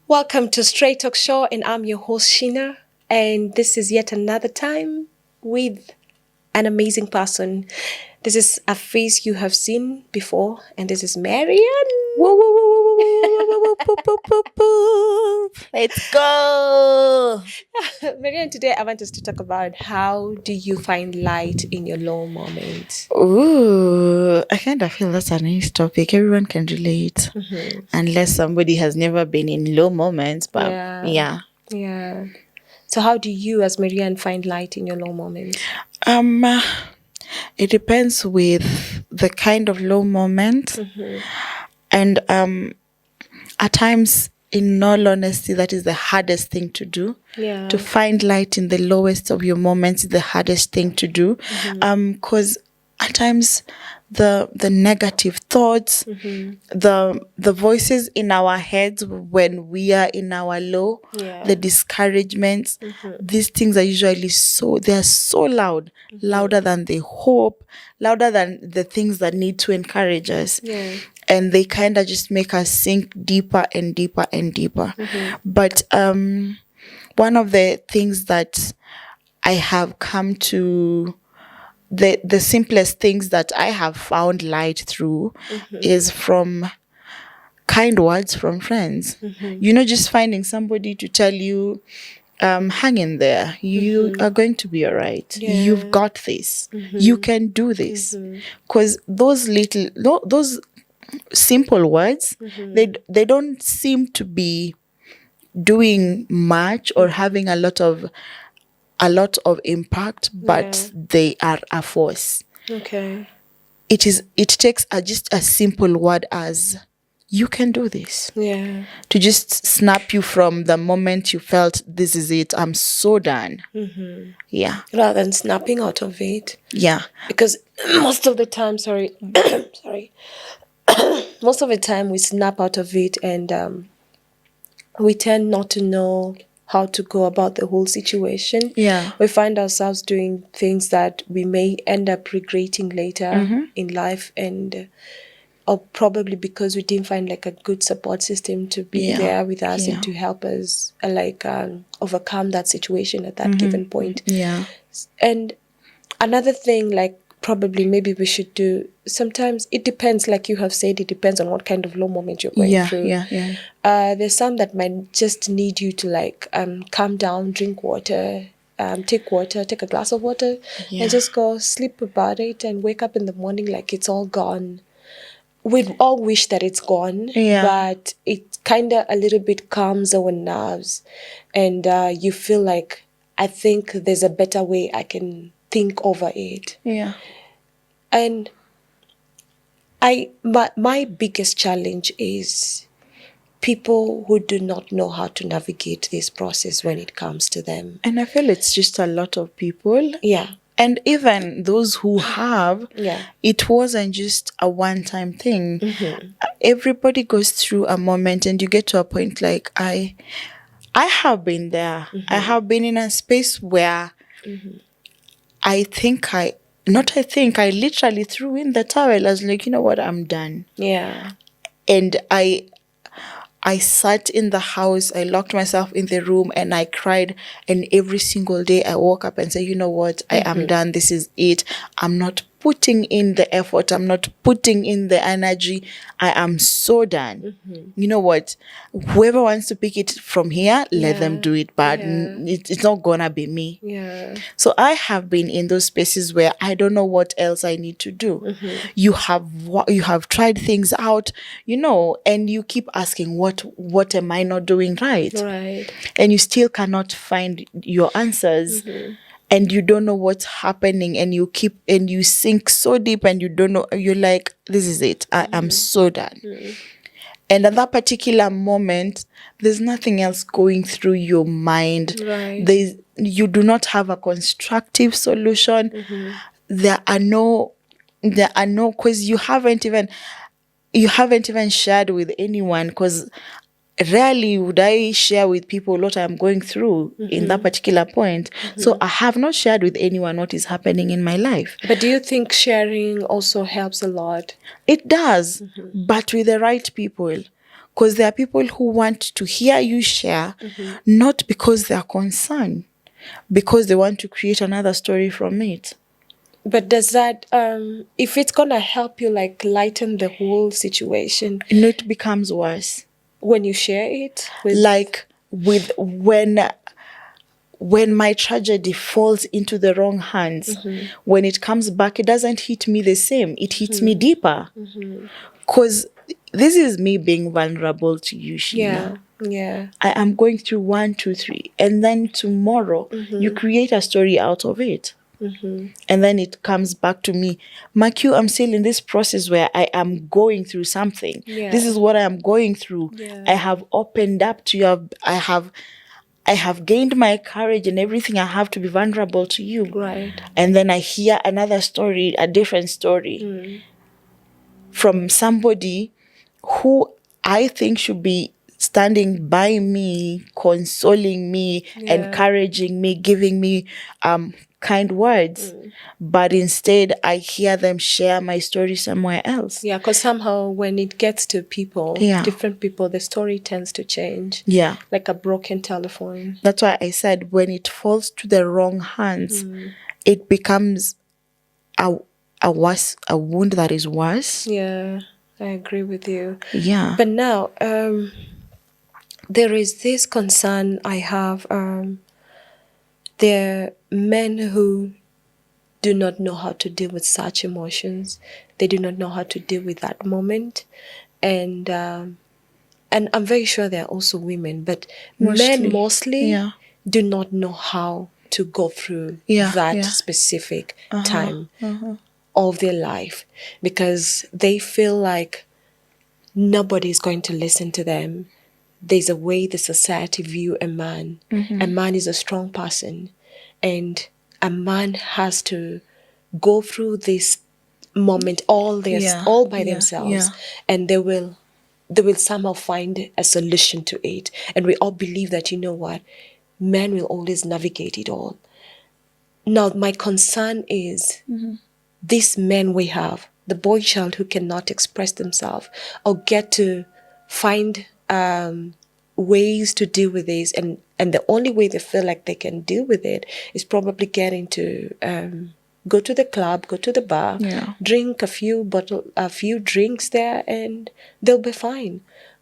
Welcome to Straight Talk Show, and I'm your host, Sheena. And this is yet another time with an amazing person. This is a face you have seen before, and this is Marian. Woo, woo, woo, woo, woo, woo, woo, woo, woo, woo, woo. Let's go. Marian, today I want us to talk about how do you find light in your low moments? Ooh, I kind of feel that's a nice topic. Everyone can relate, unless somebody has never been in low moments. But yeah. So how do you, as Marian, find light in your low moments? It depends with the kind of low moment, and at times, in all honesty, that is the hardest thing to do. Yeah. To find light in the lowest of your moments is the hardest thing to do, because at times the negative thoughts, the voices in our heads when we are in our low, the discouragements, these things are usually they are so loud, louder than the hope, louder than the things that need to encourage us. And they kind of just make us sink deeper and deeper and deeper. But one of the things that I have come to, the simplest things that I have found light through is from kind words from friends. Just finding somebody to tell you, hang in there. You are going to be all right. You've got this. You can do this. Because those simple words, they don't seem to be doing much or having a lot of impact, but they are a force. Okay. It takes just a simple word as you can do this. Yeah. To just snap you from the moment you felt this is it, I'm so done. Yeah. Rather than snapping out of it. Yeah. Because most of the time, most of the time we snap out of it, and we tend not to know how to go about the whole situation. Yeah. We find ourselves doing things that we may end up regretting later in life, and or probably because we didn't find like a good support system to be there with us and to help us overcome that situation at that given point. Yeah. And another thing, like probably maybe we should do, sometimes it depends, like you have said, it depends on what kind of low moment you're going through. There's some that might just need you to calm down, drink water, take a glass of water, and just go sleep about it and wake up in the morning like it's all gone. We'd all wish that it's gone, but it kind of a little bit calms our nerves, and you feel like, I think there's a better way I can think over it. Yeah. And my biggest challenge is people who do not know how to navigate this process when it comes to them. And I feel it's just a lot of people. Yeah. And even those who have, it wasn't just a one-time thing. Everybody goes through a moment, and you get to a point like, I have been there. I have been in a space where I literally threw in the towel. I was like, you know what, I'm done. Yeah. And I sat in the house, I locked myself in the room, and I cried. And every single day I woke up and said, you know what, I am done. This is it. I'm not putting in the effort. I'm not putting in the energy. I am so done. You know what? Whoever wants to pick it from here, let them do it. But it's not gonna be me. Yeah. So I have been in those spaces where I don't know what else I need to do. You have tried things out, and you keep asking, what am I not doing right? Right. And you still cannot find your answers. And you don't know what's happening, and you sink so deep, and you don't know, you're like, this is it. I am so done. And at that particular moment, there's nothing else going through your mind. Right. You do not have a constructive solution. There are no, because you haven't even shared with anyone, because rarely would I share with people what I'm going through in that particular point. So I have not shared with anyone what is happening in my life. But do you think sharing also helps a lot? It does, but with the right people. Because there are people who want to hear you share, not because they are concerned, because they want to create another story from it. But does that, if it's gonna help you like lighten the whole situation, it becomes worse when you share it with, like with when my tragedy falls into the wrong hands, when it comes back, it doesn't hit me the same. It hits me deeper. Because this is me being vulnerable to you, Sheila. Yeah. I am going through 1, 2, 3. And then tomorrow, you create a story out of it. And then it comes back to me. Makiu, I'm still in this process where I am going through something. Yeah. This is what I am going through. Yeah. I have opened up to you. I have gained my courage and everything. I have to be vulnerable to you. Right. And then I hear another story, a different story from somebody who I think should be standing by me, consoling me, encouraging me, giving me kind words. But instead, I hear them share my story somewhere else. Yeah, because somehow when it gets to people, different people, the story tends to change. Yeah. Like a broken telephone. That's why I said when it falls to the wrong hands, it becomes a wound that is worse. Yeah, I agree with you. Yeah. But now, there is this concern I have. There are men who do not know how to deal with such emotions. They do not know how to deal with that moment. And I'm very sure there are also women, but men mostly do not know how to go through that specific time of their life, because they feel like nobody is going to listen to them. There's a way the society view a man. A man is a strong person, and a man has to go through this moment all by themselves, and they will somehow find a solution to it. And we all believe that, you know what, men will always navigate it all. Now, my concern is these men we have, the boy child who cannot express themselves or get to find ways to deal with this, and the only way they feel like they can deal with it is probably getting to go to the club, go to the bar, drink a few drinks there, and they'll be fine.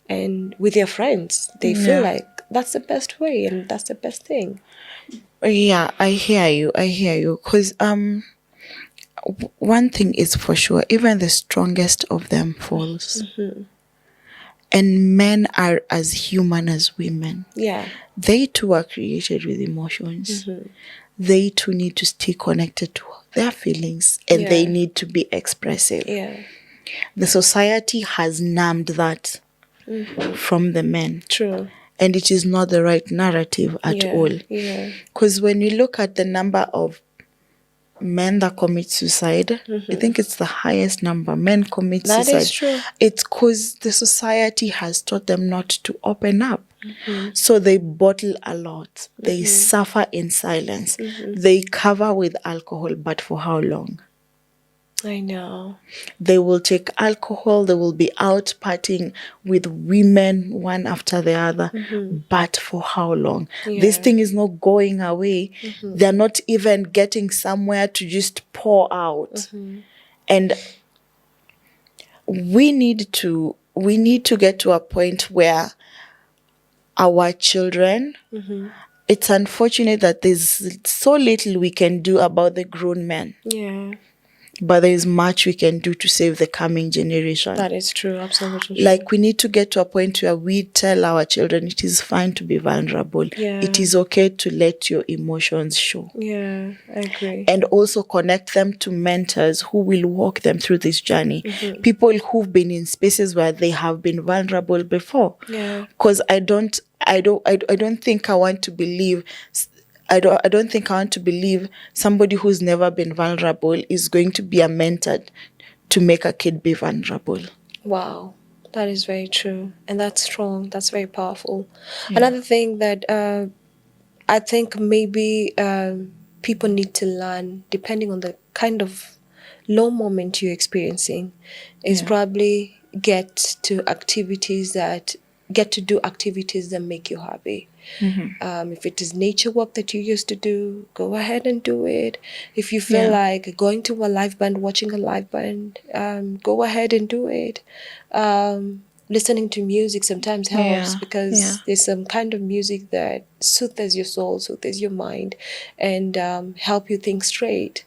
And with their friends, they feel like that's the best way and that's the best thing. Yeah, I hear you. Because one thing is for sure, even the strongest of them falls. And men are as human as women. Yeah. They too are created with emotions. They too need to stay connected to their feelings, and they need to be expressive. Yeah. The society has numbed that from the men. True. And it is not the right narrative at all. Yeah. Because when you look at the number of men that commit suicide, I think it's the highest number. Men commit suicide. That is true. It's because the society has taught them not to open up. So they bottle a lot. They suffer in silence. They cover with alcohol, but for how long? I know. They will take alcohol. They will be out partying with women one after the other. But for how long? This thing is not going away. They're not even getting somewhere to just pour out. And we need to get to a point where our children, it's unfortunate that there's so little we can do about the grown men. Yeah. But there is much we can do to save the coming generation. That is true, absolutely true. Like, we need to get to a point where we tell our children it is fine to be vulnerable. Yeah. It is okay to let your emotions show. Yeah, I agree. And also connect them to mentors who will walk them through this journey. People who've been in spaces where they have been vulnerable before. Yeah. Because I don't think I want to believe somebody who's never been vulnerable is going to be a mentor to make a kid be vulnerable. Wow, that is very true. And that's strong. That's very powerful. Another thing that I think maybe people need to learn, depending on the kind of low moment you're experiencing, is probably get to activities that get to do activities that make you happy. If it is nature work that you used to do, go ahead and do it. If you feel like going to a live band, watching a live band, go ahead and do it. Listening to music sometimes helps because there's some kind of music that soothes your soul, soothes your mind, and help you think straight.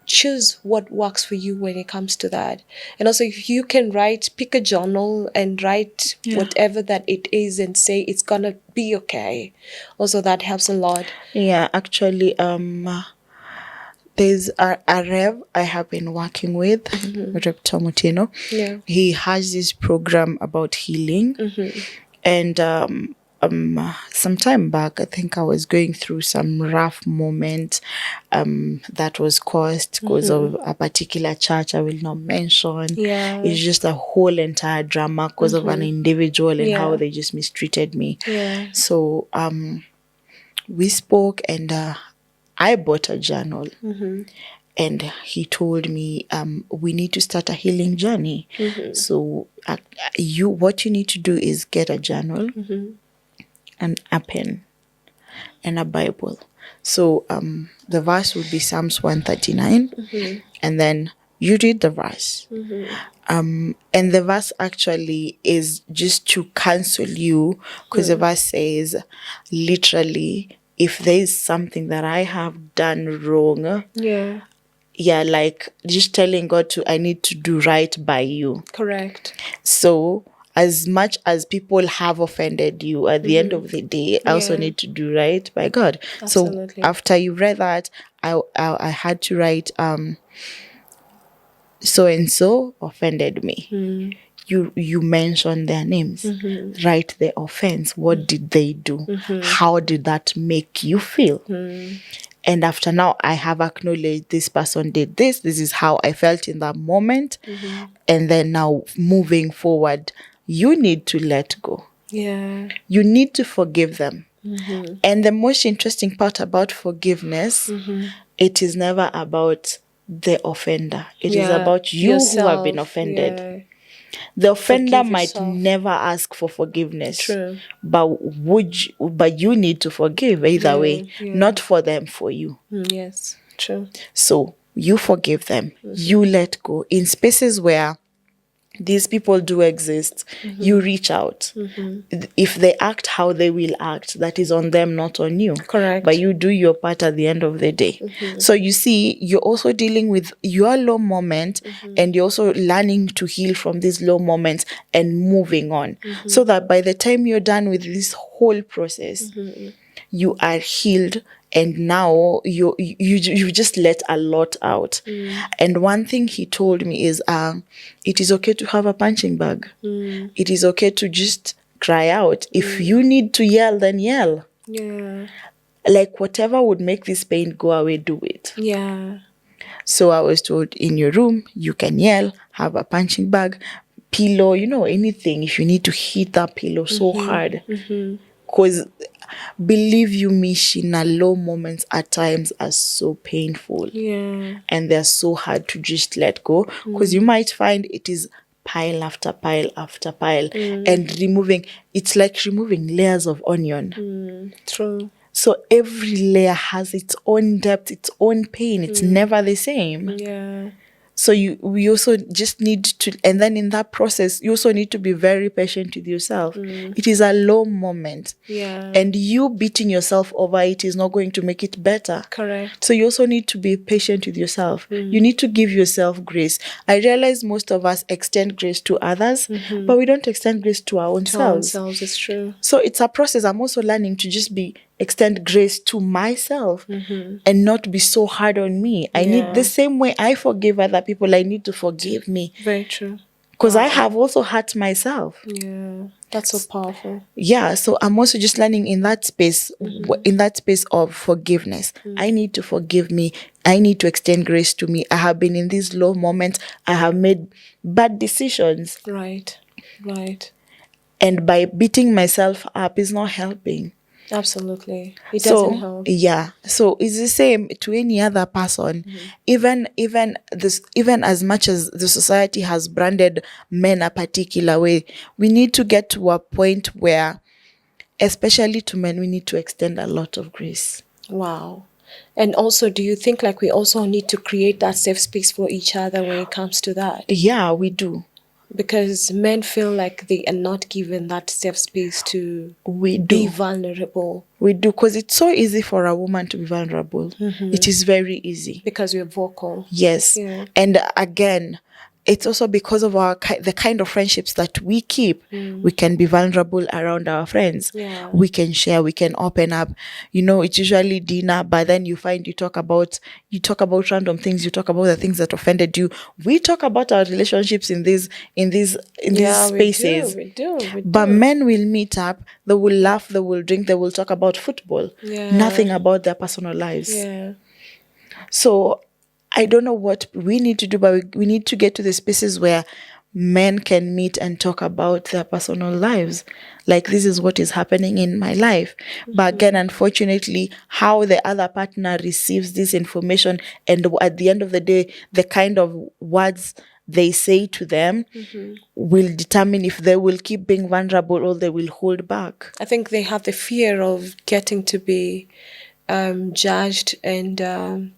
Choose what works for you when it comes to that. And also, if you can write, pick a journal and write whatever that it is and say it's gonna be okay. Also, that helps a lot. Yeah, actually, there's a Rev I have been working with, Rev Tomutino. Yeah. He has this program about healing. And some time back, I think I was going through some rough moment that was caused because of a particular church I will not mention. It's just a whole entire drama because of an individual and how they just mistreated me. So we spoke, and I bought a journal. And he told me, we need to start a healing journey. So what you need to do is get a journal and a pen and a Bible. So the verse would be Psalms 139. And then you read the verse. And the verse actually is just to counsel you, because the verse says, literally, if there is something that I have done wrong, like just telling God I need to do right by you. Correct. So as much as people have offended you, at the end of the day, I also need to do right by God. Absolutely. So after you read that, I had to write, so and so offended me. You mention their names, write the offense. What did they do? How did that make you feel? And after now, I have acknowledged this person did this. This is how I felt in that moment. And then now moving forward, you need to let go. Yeah. You need to forgive them. And the most interesting part about forgiveness, it is never about the offender. It is about you yourself, who have been offended. The offender might never ask for forgiveness. True. But you need to forgive either way. Not for them, for you. Yes, true. So you forgive them. You let go. In spaces where these people do exist, you reach out. If they act how they will act, that is on them, not on you. Correct. But you do your part at the end of the day. So you see, you're also dealing with your low moment, and you're also learning to heal from these low moments and moving on. So that by the time you're done with this whole process, you are healed. And now you just let a lot out. And one thing he told me is, it is okay to have a punching bag. It is okay to just cry out. If you need to yell, then yell. Yeah. Like whatever would make this pain go away, do it. Yeah. So I was told, in your room, you can yell, have a punching bag, pillow, anything. If you need to hit that pillow so hard. Because believe you me, Sheena, low moments at times are so painful. Yeah. And they're so hard to just let go. Because you might find it is pile after pile after pile. And it's like removing layers of onion. True. So every layer has its own depth, its own pain. It's never the same. Yeah. So we also just need to, and then in that process, you also need to be very patient with yourself. It is a low moment. Yeah. And you beating yourself over it is not going to make it better. Correct. So you also need to be patient with yourself. You need to give yourself grace. I realize most of us extend grace to others, but we don't extend grace to our own selves. It's true. So it's a process. I'm also learning to just extend grace to myself and not be so hard on me. I need the same way I forgive other people, I need to forgive me. Very true. Because I have also hurt myself. Yeah. That's so powerful. Yeah. So I'm also just learning in that space, of forgiveness. I need to forgive me. I need to extend grace to me. I have been in these low moments. I have made bad decisions. Right. And by beating myself up is not helping. Absolutely. It doesn't help. Yeah. So it's the same to any other person. Even as much as the society has branded men a particular way, we need to get to a point where, especially to men, we need to extend a lot of grace. Wow. And also, do you think like we also need to create that safe space for each other when it comes to that? Yeah, we do. Because men feel like they are not given that safe space to be vulnerable. We do, because it's so easy for a woman to be vulnerable. It is very easy. Because we're vocal. Yes. Yeah. And again, it's also because of the kind of friendships that we keep. We can be vulnerable around our friends. Yeah. We can share, we can open up. It's usually dinner, but then you talk about random things. You talk about the things that offended you. We talk about our relationships in these spaces. We do. But men will meet up, they will laugh, they will drink, they will talk about football. Yeah. Nothing about their personal lives. Yeah. So I don't know what we need to do, but we need to get to the spaces where men can meet and talk about their personal lives. Like, this is what is happening in my life. But again, unfortunately, how the other partner receives this information, and at the end of the day, the kind of words they say to them will determine if they will keep being vulnerable or they will hold back. I think they have the fear of getting to be judged, and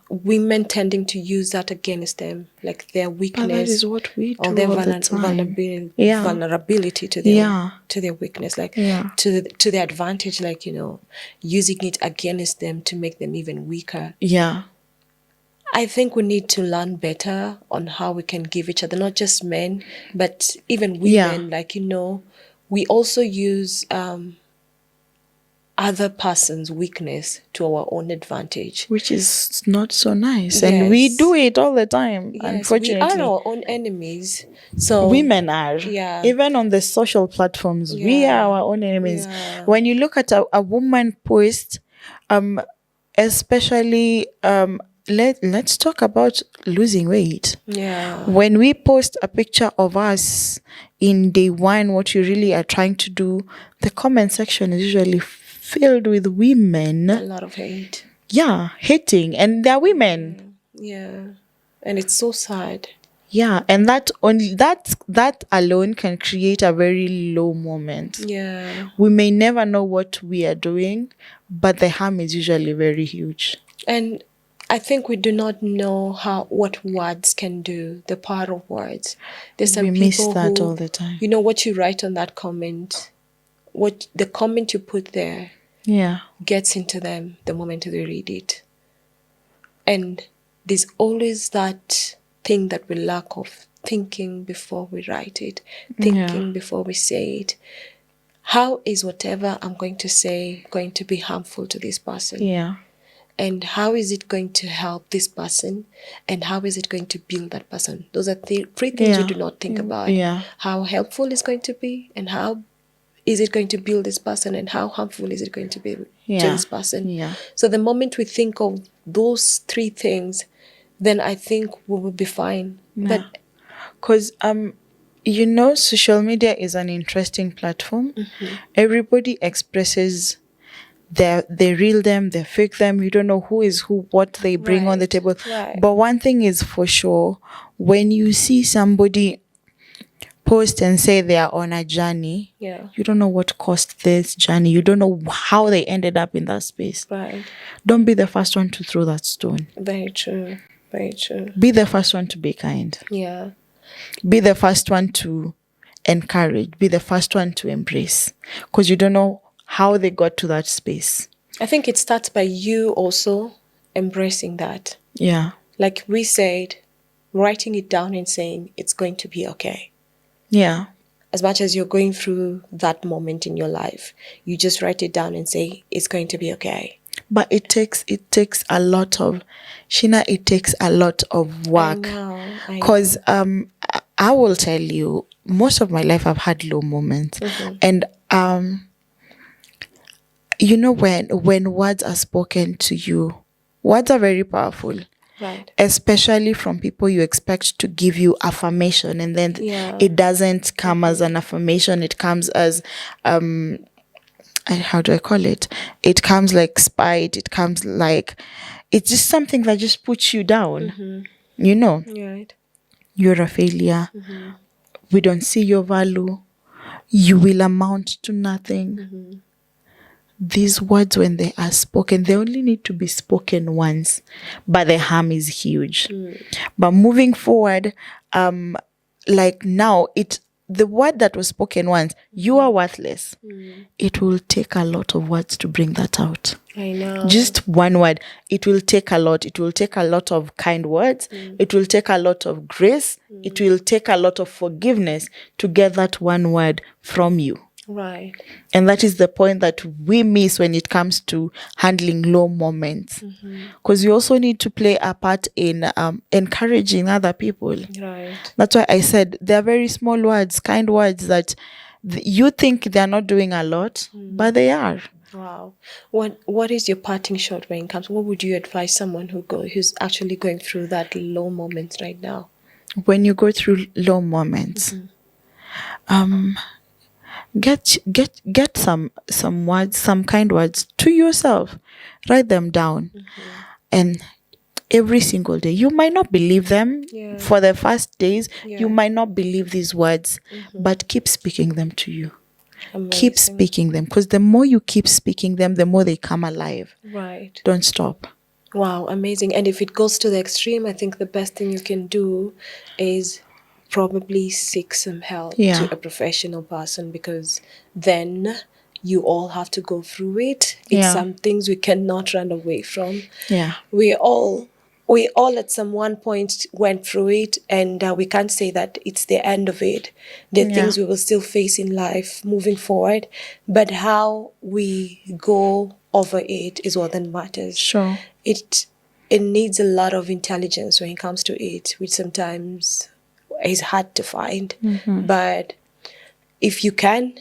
women tending to use that against them, like their weakness. But that is what we do, or their vulnerability to their weakness, like to their advantage, like, using it against them to make them even weaker. Yeah. I think we need to learn better on how we can give each other, not just men, but even women. Like, we also use other person's weakness to our own advantage, which is not so nice. Yes. And we do it all the time. Yes, unfortunately, we are our own enemies. So women are, even on the social platforms, we are our own enemies. When you look at a woman post, especially let's talk about losing weight. Yeah. When we post a picture of us in day one, what you really are trying to do, the comment section is usually filled with women. A lot of hate. Yeah, hating, and they're women. Yeah, and it's so sad. Yeah, and that alone can create a very low moment. Yeah, we may never know what we are doing, but the harm is usually very huge. And I think we do not know what words can do, the power of words. There's some people miss that all the time. What you write on that comment, what the comment you put there, gets into them the moment they read it. And there's always that thing that we lack of thinking before we write it, thinking before we say it. How is whatever I'm going to say going to be harmful to this person? Yeah. And how is it going to help this person? And how is it going to build that person? Those are three things you do not think about. Yeah. How helpful it's going to be, and how is it going to build this person, and how harmful is it going to be to this person? Yeah. So the moment we think of those three things, then I think we will be fine. Yeah. But because social media is an interesting platform. Everybody expresses they real them, they fake them. You don't know who is who, what they bring on the table. Right. But one thing is for sure, when you see somebody post and say they are on a journey, you don't know what caused this journey. You don't know how they ended up in that space. Right. Don't be the first one to throw that stone. Very true. Very true. Be the first one to be kind. Yeah. Be the first one to encourage. Be the first one to embrace. Because you don't know how they got to that space. I think it starts by you also embracing that. Yeah. Like we said, writing it down and saying it's going to be okay. Yeah. As much as you're going through that moment in your life, you just write it down and say it's going to be okay. But it takes a lot of, Sheena, it takes a lot of work. Because I will tell you, most of my life I've had low moments. And when words are spoken to you, words are very powerful. Right. Especially from people you expect to give you affirmation, and then it doesn't come as an affirmation. It comes as how do I call it? It comes like spite. It comes like, it's just something that just puts you down. You know, Right. you're a failure. We don't see your value. You will amount to nothing. These words, when they are spoken, they only need to be spoken once, but the harm is huge. But moving forward, like now, the word that was spoken once, you are worthless. It will take a lot of words to bring that out. I know. Just one word. It will take a lot. It will take a lot of kind words. It will take a lot of grace. It will take a lot of forgiveness to get that one word from you. Right. And that is the point that we miss when it comes to handling low moments. Because you also need to play a part in encouraging other people. Right. That's why I said they're very small words, kind words that you think they're not doing a lot, but they are. Wow. What is your parting shot when it comes? What would you advise someone who's actually going through that low moment right now? When you go through low moments, get some words, some kind words to yourself. Write them down. And every single day, you might not believe them. For the first days, you might not believe these words, but keep speaking them to you. Amazing. Keep speaking them, because the more you keep speaking them, the more they come alive. Right. Don't stop. Wow, amazing. And if it goes to the extreme, I think the best thing you can do is probably seek some help to a professional person, because then you all have to go through it. It's some things we cannot run away from. Yeah. We all at some one point went through it, and we can't say that it's the end of it. There are things we will still face in life moving forward, but how we go over it is what then matters. Sure. It needs a lot of intelligence when it comes to it, which sometimes is hard to find. But if you can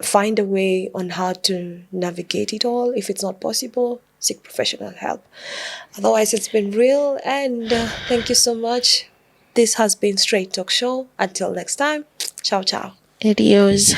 find a way on how to navigate it all, if it's not possible, seek professional help. Otherwise, it's been real, and thank you so much. This has been Straight Talk Show. Until next time, ciao ciao. Adios.